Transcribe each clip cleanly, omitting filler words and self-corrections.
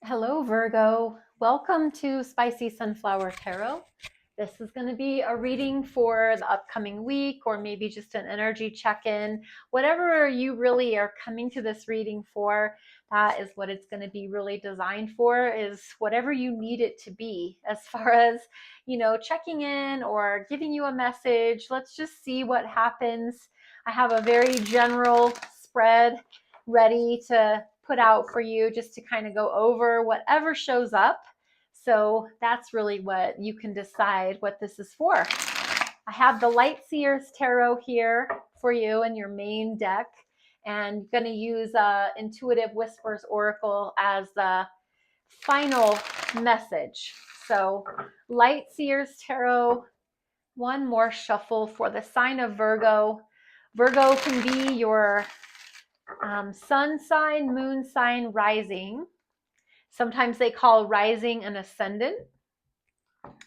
Hello, Virgo. Welcome to Spicy Sunflower Tarot. This is going to be a reading for the upcoming week or maybe just an energy check-in. Whatever you really are coming to this reading for, that is what it's going to be really designed for, is whatever you need it to be as far as, checking in or giving you a message. Let's just see what happens. I have a very general spread ready to put out for you just to kind of go over whatever shows up. So that's really what you can decide what this is for. I have the Light Seers Tarot here for you in your main deck, and going to use Intuitive Whispers Oracle as the final message. So Light Seers Tarot, one more shuffle for the sign of Virgo. Virgo can be your sun sign, moon sign, rising. Sometimes they call rising an ascendant.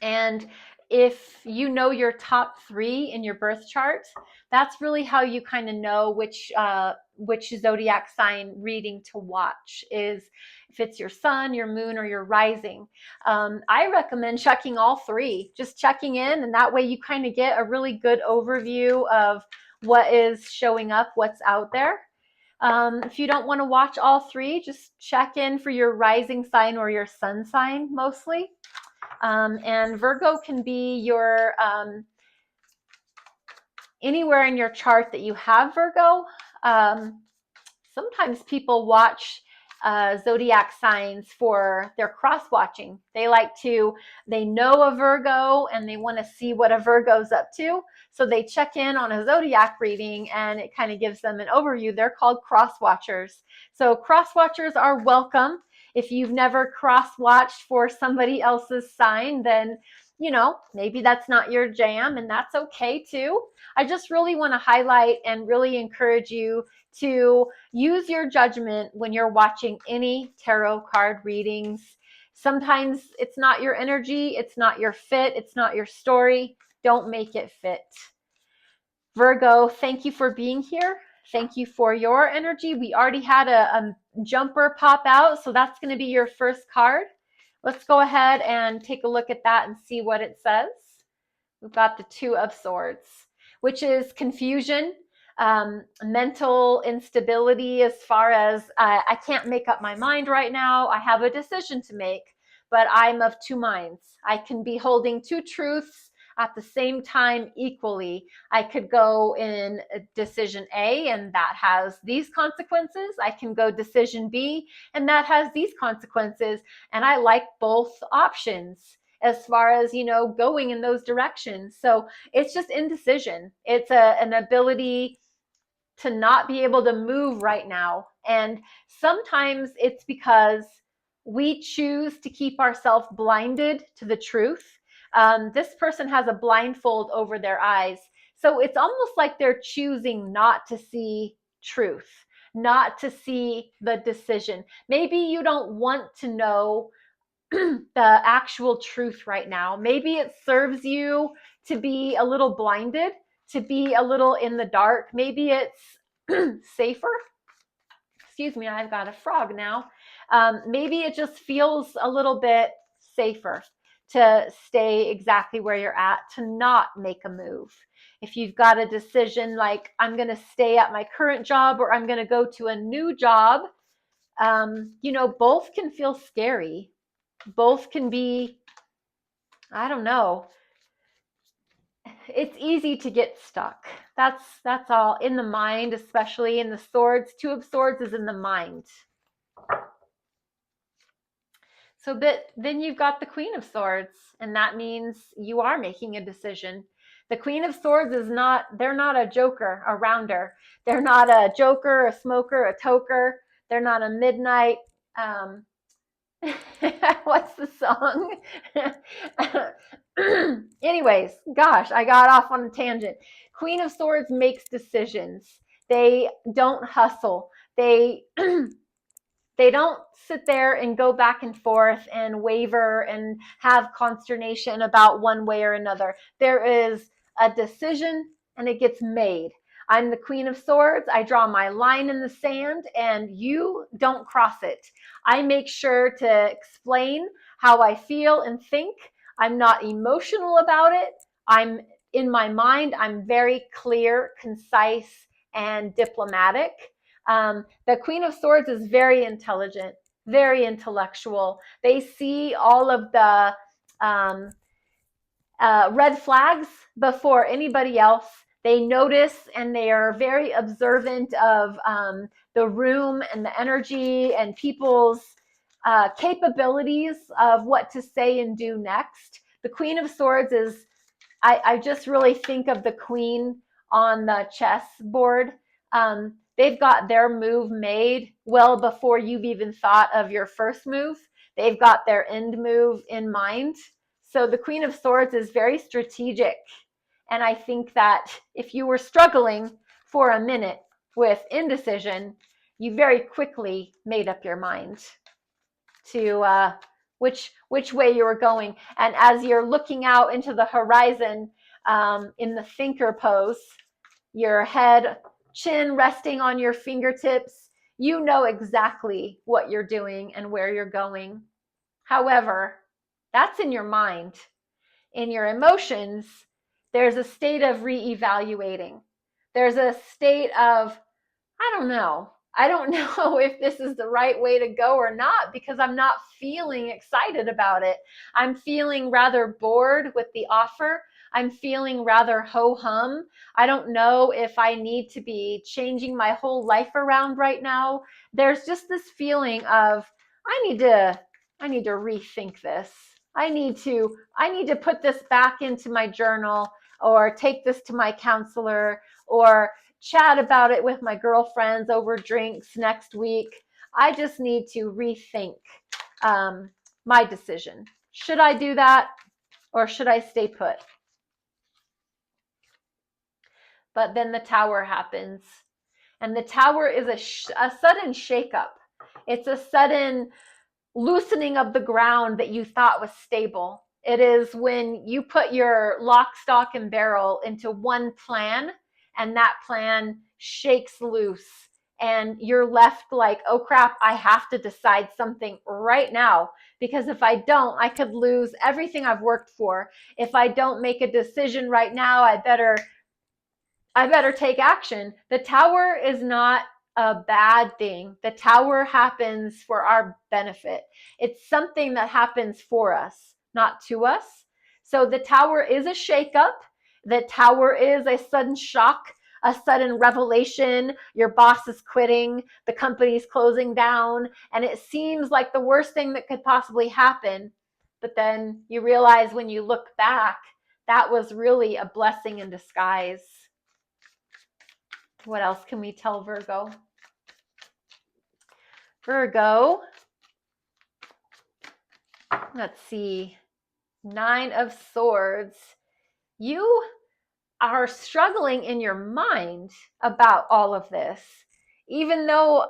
And if you know your top three in your birth chart, that's really how you kind of know which zodiac sign reading to watch, is if it's your sun, your moon, or your rising. I recommend checking all three, just checking in, and that way you kind of get a really good overview of what is showing up, what's out there. If you don't want to watch all three, just check in for your rising sign or your sun sign mostly. And Virgo can be your anywhere in your chart that you have Virgo. Sometimes people watch zodiac signs for their cross watching. They know a Virgo and they want to see what a Virgo's up to. So they check in on a zodiac reading and it kind of gives them an overview. They're called cross watchers. So cross watchers are welcome. If you've never cross watched for somebody else's sign, then maybe that's not your jam, and that's okay too. I just really want to highlight and really encourage you to use your judgment when you're watching any tarot card readings. Sometimes it's not your energy, it's not your fit, it's not your story. Don't make it fit. Virgo, thank you for being here. Thank you for your energy. We already had a jumper pop out, so that's going to be your first card. Let's go ahead and take a look at that and see what it says. We've got the Two of Swords, which is confusion, mental instability as far as I can't make up my mind right now. I have a decision to make, but I'm of two minds. I can be holding two truths at the same time equally. I could go in decision A and that has these consequences. I can go decision B and that has these consequences. And I like both options as far as, going in those directions. So it's just indecision. It's an ability to not be able to move right now. And sometimes it's because we choose to keep ourselves blinded to the truth. This person has a blindfold over their eyes. So it's almost like they're choosing not to see truth, not to see the decision. Maybe you don't want to know the actual truth right now. Maybe it serves you to be a little blinded, to be a little in the dark. Maybe it's safer. Excuse me, I've got a frog now. Maybe it just feels a little bit safer to stay exactly where you're at, to not make a move. If you've got a decision like, I'm going to stay at my current job or I'm going to go to a new job, both can feel scary. Both can be, I don't know, it's easy to get stuck. That's all in the mind, especially in the swords. Two of Swords is in the mind. But then you've got the Queen of Swords, and that means you are making a decision. The Queen of Swords they're not a joker, a rounder. They're not a joker, a smoker, a toker. They're not a midnight, what's the song? Anyways, gosh, I got off on a tangent. Queen of Swords makes decisions. They don't hustle. They they don't sit there and go back and forth and waver and have consternation about one way or another. There is a decision and it gets made. I'm the Queen of Swords. I draw my line in the sand and you don't cross it. I make sure to explain how I feel and think. I'm not emotional about it. I'm in my mind, I'm very clear, concise, and diplomatic. The Queen of Swords is very intelligent, very intellectual. They see all of the um, red flags before anybody else. They notice and they are very observant of the room and the energy and people's capabilities of what to say and do next. The Queen of Swords is, I just really think of the queen on the chess board. They've got their move made well before you've even thought of your first move. They've got their end move in mind. So the Queen of Swords is very strategic. And I think that if you were struggling for a minute with indecision, you very quickly made up your mind to which way you were going. And as you're looking out into the horizon in the thinker pose, your head, chin resting on your fingertips, you know exactly what you're doing and where you're going. However, that's in your mind. In your emotions, there's a state of reevaluating. There's a state of, I don't know. I don't know if this is the right way to go or not because I'm not feeling excited about it. I'm feeling rather bored with the offer. I'm feeling rather ho-hum. I don't know if I need to be changing my whole life around right now. There's just this feeling of I need to rethink this. I need to put this back into my journal or take this to my counselor or chat about it with my girlfriends over drinks next week. I just need to rethink my decision. Should I do that or should I stay put? But then the tower happens. And the tower is a sudden shakeup. It's a sudden loosening of the ground that you thought was stable. It is when you put your lock, stock, and barrel into one plan and that plan shakes loose and you're left like, oh crap, I have to decide something right now because if I don't, I could lose everything I've worked for. If I don't make a decision right now, I better take action. The tower is not a bad thing. The tower happens for our benefit. It's something that happens for us, not to us. So the tower is a shakeup. The tower is a sudden shock, a sudden revelation. Your boss is quitting, the company's closing down, and it seems like the worst thing that could possibly happen. But then you realize when you look back, that was really a blessing in disguise. What else can we tell Virgo? Virgo, let's see, 9 of Swords. You are struggling in your mind about all of this, even though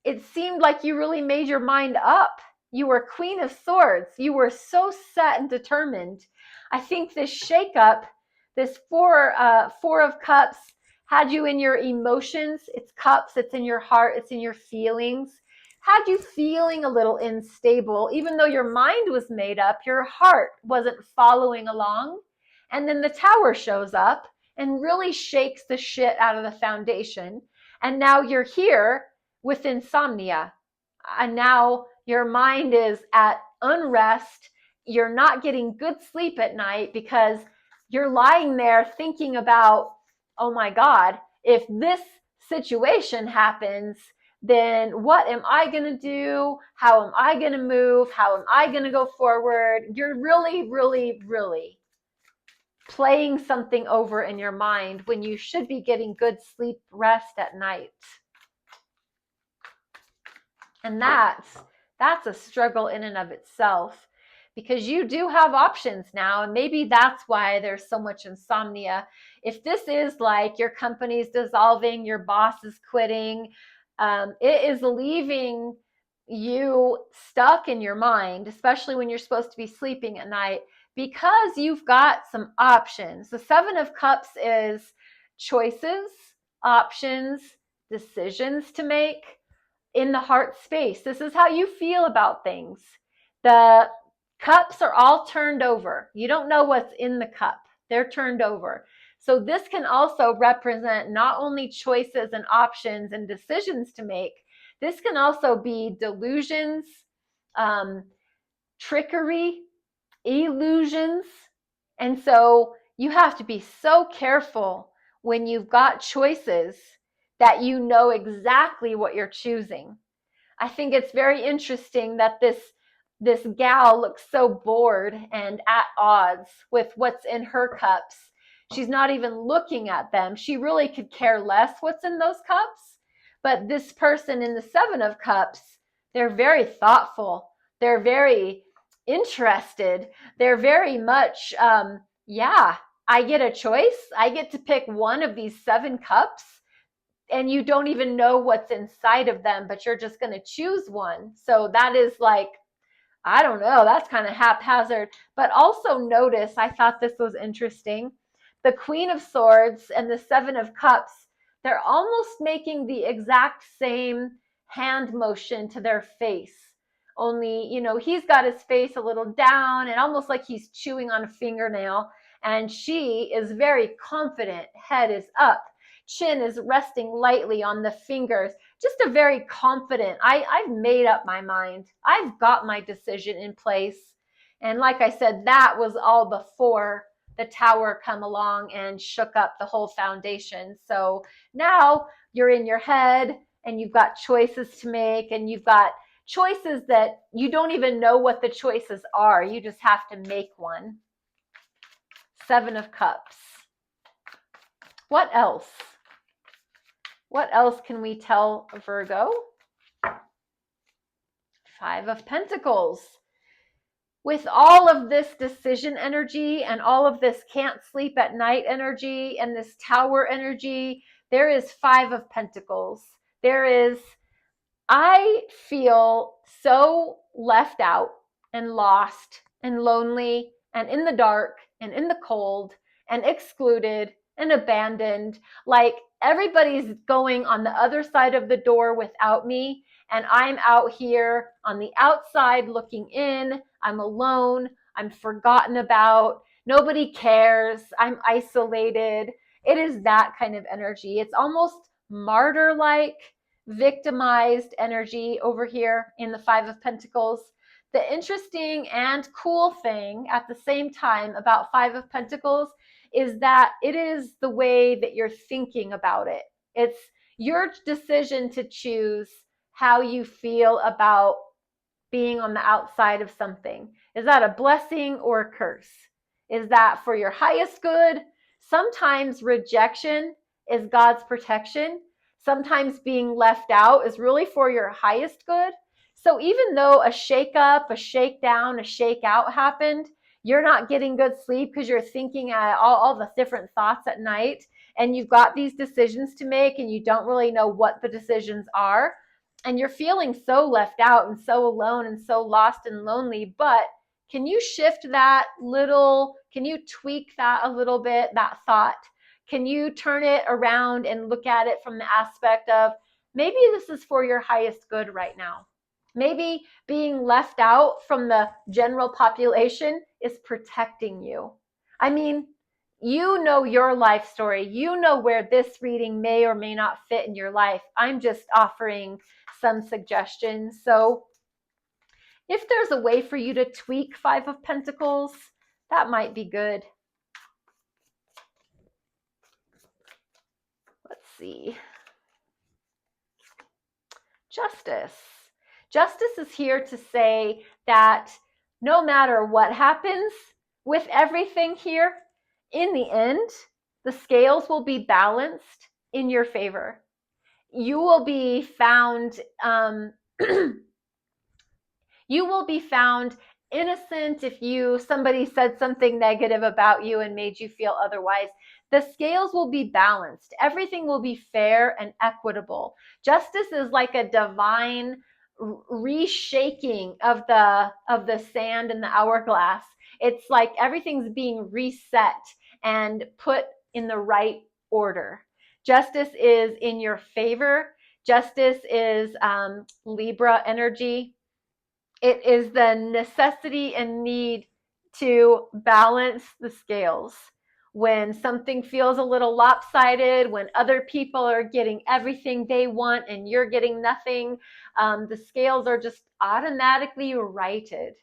it seemed like you really made your mind up. You were Queen of Swords. You were so set and determined. I think this shakeup, this four of Cups, had you in your emotions. It's cups, it's in your heart, it's in your feelings. Had you feeling a little unstable, even though your mind was made up, your heart wasn't following along. And then the tower shows up and really shakes the shit out of the foundation. And now you're here with insomnia. And now your mind is at unrest. You're not getting good sleep at night because you're lying there thinking about, oh my God, if this situation happens, then what am I going to do? How am I going to move? How am I going to go forward? You're really, really, really playing something over in your mind when you should be getting good sleep rest at night. And that's a struggle in and of itself because you do have options now. And maybe that's why there's so much insomnia. If this is like your company's dissolving, your boss is quitting, it is leaving you stuck in your mind, especially when you're supposed to be sleeping at night, because you've got some options. The 7 of Cups is choices, options, decisions to make in the heart space. This is how you feel about things. The cups are all turned over. You don't know what's in the cup. They're turned over. So this can also represent not only choices and options and decisions to make, this can also be delusions, trickery, illusions. And so you have to be so careful when you've got choices that you know exactly what you're choosing. I think it's very interesting that this gal looks so bored and at odds with what's in her cups. She's not even looking at them. She really could care less what's in those cups. But this person in the Seven of Cups, they're very thoughtful. They're very interested. They're very much, yeah, I get a choice. I get to pick one of these 7 cups, and you don't even know what's inside of them, but you're just going to choose one. So that is like, I don't know, that's kind of haphazard. But also notice, I thought this was interesting. The Queen of Swords and the Seven of Cups, they're almost making the exact same hand motion to their face. Only, he's got his face a little down and almost like he's chewing on a fingernail. And she is very confident, head is up, chin is resting lightly on the fingers. Just a very confident, I've made up my mind. I've got my decision in place. And like I said, that was all before the tower come along and shook up the whole foundation. So now you're in your head and you've got choices to make, and you've got choices that you don't even know what the choices are. You just have to make one. 7 of Cups. What else? What else can we tell Virgo? 5 of Pentacles. With all of this decision energy and all of this can't sleep at night energy and this tower energy, there is 5 of Pentacles. There is, I feel so left out and lost and lonely and in the dark and in the cold and excluded and abandoned. Like everybody's going on the other side of the door without me, and I'm out here on the outside looking in. I'm alone. I'm forgotten about. Nobody cares. I'm isolated. It is that kind of energy. It's almost martyr-like, victimized energy over here in the 5 of Pentacles. The interesting and cool thing at the same time about 5 of Pentacles is that it is the way that you're thinking about it. It's your decision to choose how you feel about being on the outside of something. Is that a blessing or a curse? Is that for your highest good? Sometimes rejection is God's protection. Sometimes being left out is really for your highest good. So even though a shake-up, a shakedown, a shake-out happened, you're not getting good sleep because you're thinking all the different thoughts at night, and you've got these decisions to make and you don't really know what the decisions are, and you're feeling so left out and so alone and so lost and lonely. But can you shift that little, can you tweak that a little bit, that thought? Can you turn it around and look at it from the aspect of, maybe this is for your highest good right now. Maybe being left out from the general population is protecting you. I mean, you know your life story. You know where this reading may or may not fit in your life. I'm just offering some suggestions. So if there's a way for you to tweak 5 of Pentacles, that might be good. Let's see. Justice. Justice is here to say that no matter what happens with everything here, in the end, the scales will be balanced in your favor. You will be found, you will be found innocent if somebody said something negative about you and made you feel otherwise. The scales will be balanced. Everything will be fair and equitable. Justice is like a divine reshaking of the sand in the hourglass. It's like everything's being reset and put in the right order. Justice is in your favor. Justice is Libra energy. It is the necessity and need to balance the scales. When something feels a little lopsided, when other people are getting everything they want and you're getting nothing, the scales are just automatically righted.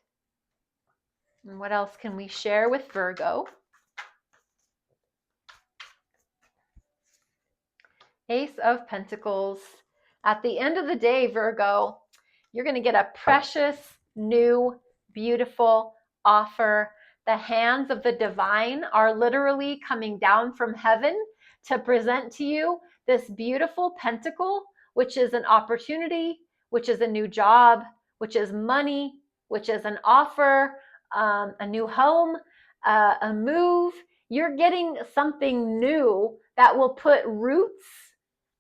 And what else can we share with Virgo? Ace of Pentacles. At the end of the day, Virgo, you're going to get a precious, new, beautiful offer. The hands of the divine are literally coming down from heaven to present to you this beautiful pentacle, which is an opportunity, which is a new job, which is money, which is an offer, a new home, a move. You're getting something new that will put roots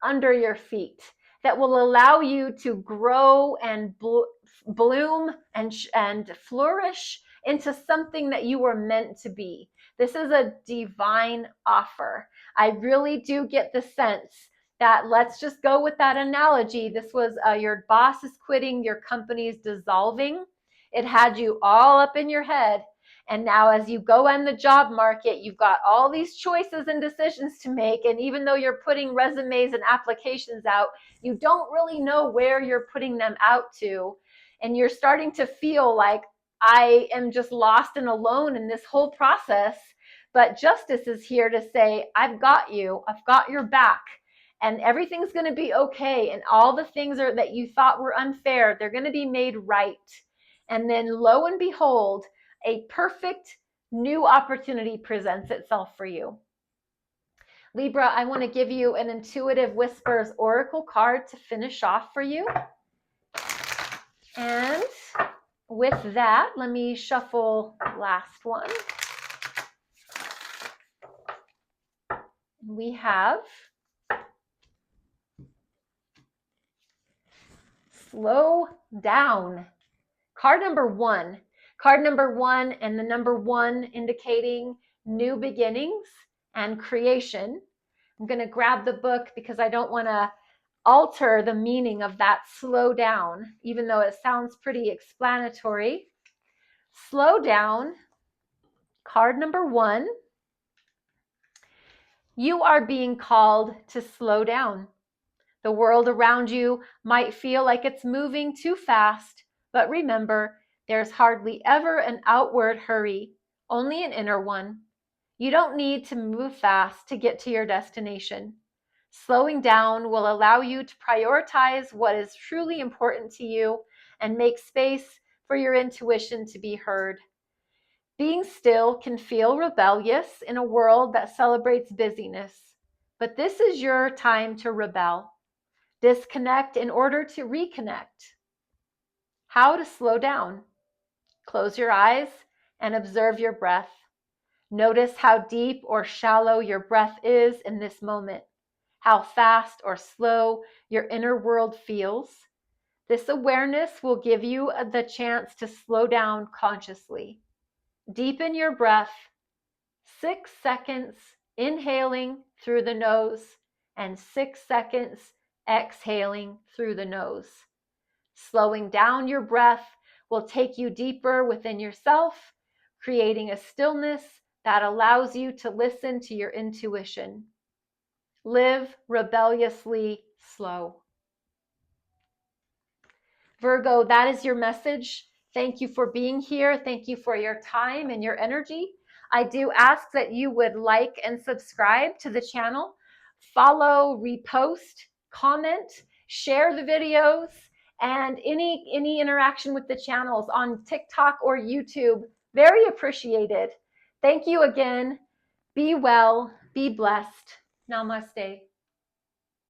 under your feet, that will allow you to grow and bloom and flourish into something that you were meant to be. This is a divine offer. I really do get the sense that, let's just go with that analogy. This was your boss is quitting, your company's dissolving. It had you all up in your head. And now as you go in the job market, you've got all these choices and decisions to make. And even though you're putting resumes and applications out, you don't really know where you're putting them out to. And you're starting to feel like, I am just lost and alone in this whole process. But justice is here to say, I've got you. I've got your back. And everything's going to be okay. And all the things that you thought were unfair, they're going to be made right. And then lo and behold, a perfect new opportunity presents itself for you. Libra, I want to give you an Intuitive Whispers Oracle card to finish off for you. And with that, let me shuffle the last one. We have Slow Down. Card number one. Card number one, and the number one indicating new beginnings and creation. I'm going to grab the book because I don't want to alter the meaning of that slow down, even though it sounds pretty explanatory. Slow down. Card number one. You are being called to slow down. The world around you might feel like it's moving too fast, but remember, there's hardly ever an outward hurry, only an inner one. You don't need to move fast to get to your destination. Slowing down will allow you to prioritize what is truly important to you and make space for your intuition to be heard. Being still can feel rebellious in a world that celebrates busyness, but this is your time to rebel. Disconnect in order to reconnect. How to slow down. Close your eyes and observe your breath. Notice how deep or shallow your breath is in this moment, how fast or slow your inner world feels. This awareness will give you the chance to slow down consciously. Deepen your breath, 6 seconds inhaling through the nose and 6 seconds exhaling through the nose. Slowing down your breath will take you deeper within yourself, creating a stillness that allows you to listen to your intuition. Live rebelliously slow. Virgo, that is your message. Thank you for being here. Thank you for your time and your energy. I do ask that you would like and subscribe to the channel, follow, repost, comment, share the videos, and any interaction with the channels on TikTok or YouTube. Very appreciated. Thank you again. Be well, be blessed. Namaste.